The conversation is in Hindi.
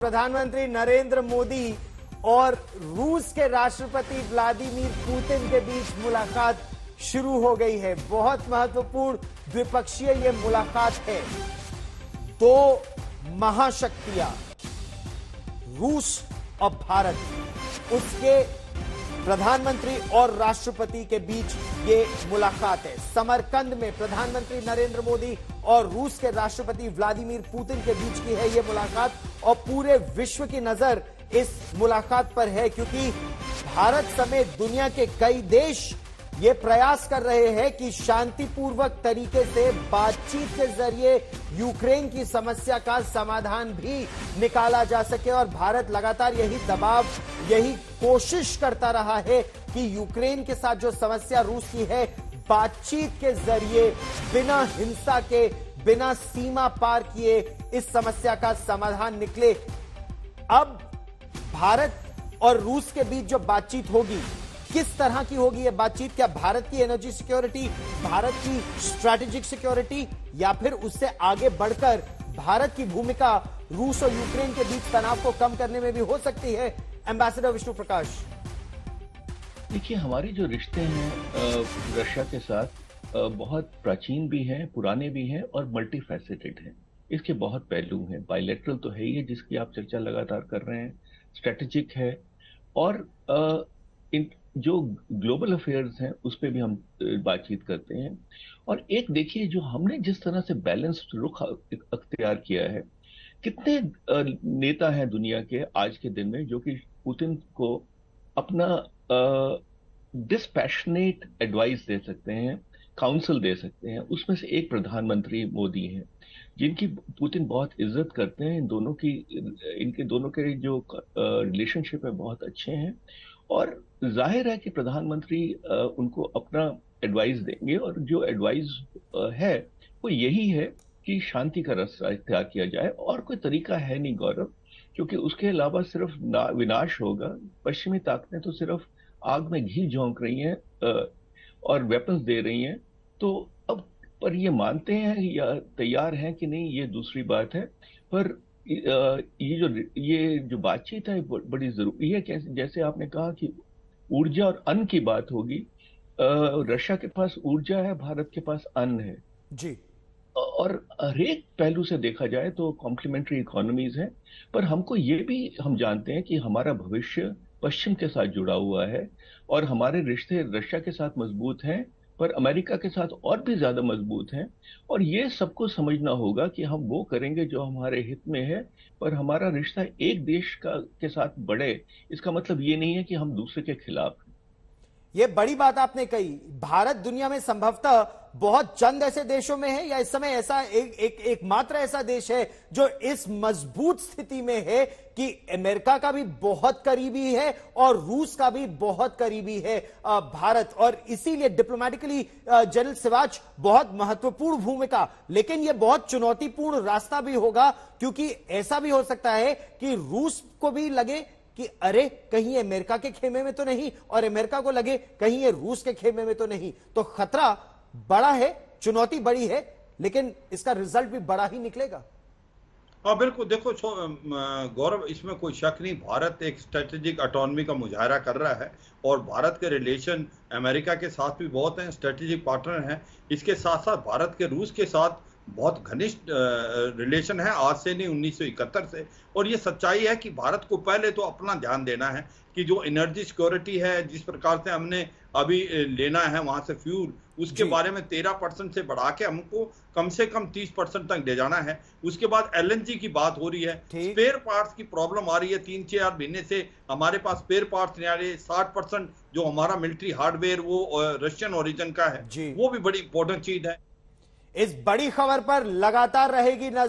प्रधानमंत्री नरेंद्र मोदी और रूस के राष्ट्रपति व्लादिमीर पुतिन के बीच मुलाकात शुरू हो गई है। बहुत महत्वपूर्ण द्विपक्षीय ये मुलाकात है। दो महाशक्तियां रूस और भारत, उसके प्रधानमंत्री और राष्ट्रपति के बीच ये मुलाकात है। समरकंद में प्रधानमंत्री नरेंद्र मोदी और रूस के राष्ट्रपति व्लादिमीर पुतिन के बीच की है ये मुलाकात और पूरे विश्व की नजर इस मुलाकात पर है, क्योंकि भारत समेत दुनिया के कई देश ये प्रयास कर रहे हैं कि शांतिपूर्वक तरीके से बातचीत के जरिए यूक्रेन की समस्या का समाधान भी निकाला जा सके। और भारत लगातार यही दबाव, यही कोशिश करता रहा है कि यूक्रेन के साथ जो समस्या रूस की है, बातचीत के जरिए बिना हिंसा के, बिना सीमा पार किए इस समस्या का समाधान निकले। अब भारत और रूस के बीच जो बातचीत होगी, किस तरह की होगी ये बातचीत? क्या भारत की एनर्जी सिक्योरिटी, भारत की स्ट्रैटेजिक सिक्योरिटी, या फिर उससे आगे बढ़कर भारत की भूमिका रूस और यूक्रेन के बीच तनाव को कम करने में भी हो सकती है? एम्बेसडर विष्णु प्रकाश, देखिए, हमारे जो रिश्ते हैं रशिया के साथ बहुत प्राचीन भी हैं, पुराने भी हैं और मल्टी फैसेटेड हैं। इसके बहुत पहलू हैं। बायलैटरल तो है ही है, जिसकी आप चर्चा लगातार कर रहे हैं, स्ट्रेटेजिक है, और इन जो ग्लोबल अफेयर्स हैं उस पर भी हम बातचीत करते हैं। और एक देखिए, जो हमने जिस तरह से बैलेंस्ड रुख अख्तियार किया है, कितने नेता हैं दुनिया के आज के दिन में जो कि पुतिन को अपना डिस्पैशनेट एडवाइस दे सकते हैं, काउंसिल दे सकते हैं। उसमें से एक प्रधानमंत्री मोदी हैं, जिनकी पुतिन बहुत इज्जत करते हैं। इनके दोनों के जो रिलेशनशिप है बहुत अच्छे हैं, और जाहिर है कि प्रधानमंत्री उनको अपना एडवाइस देंगे, और जो एडवाइस है वो यही है कि शांति का रास्ता इख्तियार किया जाए। और कोई तरीका है नहीं गौरव, क्योंकि उसके अलावा सिर्फ विनाश होगा। पश्चिमी ताकतें तो सिर्फ आग में घी झोंक रही हैं और वेपन्स दे रही हैं। तो अब पर ये मानते हैं या तैयार हैं कि नहीं, ये दूसरी बात है। पर ये जो बातचीत है बड़ी जरूरी है। जैसे आपने कहा कि ऊर्जा और अन्न की बात होगी, रशिया के पास ऊर्जा है, भारत के पास अन्न है जी, और हर एक पहलू से देखा जाए तो कॉम्प्लीमेंट्री इकोनॉमीज हैं। पर हमको ये भी हम जानते हैं कि हमारा भविष्य पश्चिम के साथ जुड़ा हुआ है, और हमारे रिश्ते रशिया के साथ मजबूत हैं, पर अमेरिका के साथ और भी ज्यादा मजबूत हैं। और ये सबको समझना होगा कि हम वो करेंगे जो हमारे हित में है, पर हमारा रिश्ता एक देश के साथ बढ़े, इसका मतलब ये नहीं है कि हम दूसरे के खिलाफ हैं। ये बड़ी बात आपने कही। भारत दुनिया में संभवतः बहुत चंद ऐसे देशों में है, या इस समय ऐसा एकमात्र ऐसा देश है जो इस मजबूत स्थिति में है कि अमेरिका का भी बहुत करीबी है और रूस का भी बहुत करीबी है भारत। और इसीलिए डिप्लोमेटिकली जनरल सिवाच बहुत महत्वपूर्ण भूमिका, लेकिन यह बहुत चुनौतीपूर्ण रास्ता भी होगा, क्योंकि ऐसा भी हो सकता है कि रूस को भी लगे कि अरे कहीं ये अमेरिका के खेमे में तो नहीं, और अमेरिका को लगे कहीं ये रूस के खेमे में तो नहीं। तो खतरा बड़ा है, चुनौती बड़ी है, लेकिन इसका रिजल्ट भी बड़ा ही निकलेगा। हाँ बिल्कुल, देखो गौरव, इसमें कोई शक नहीं, भारत एक स्ट्रेटेजिक ऑटोनॉमी का मुजाहरा कर रहा है, और भारत के रिलेशन अमेरिका के साथ भी बहुत हैं, स्ट्रेटेजिक पार्टनर हैं। इसके साथ साथ भारत के रूस के साथ बहुत घनिष्ठ रिलेशन है, आज से नहीं 1971 से। और ये सच्चाई है कि भारत को पहले तो अपना ध्यान देना है कि जो एनर्जी सिक्योरिटी है, जिस प्रकार से हमने अभी लेना है वहां से फ्यूल, उसके बारे में 13% से बढ़ा के हमको कम से कम 30% तक ले जाना है। उसके बाद एलएनजी की बात हो रही है, स्पेयर पार्ट्स की प्रॉब्लम आ रही है। 3-4 महीने से हमारे पास स्पेयर पार्ट्स नहीं आ रहे। 60% जो हमारा मिलिट्री हार्डवेयर वो रशियन ओरिजिन का है, वो भी बड़ी इंपॉर्टेंट चीज है। इस बड़ी खबर पर लगातार रहेगी नजर।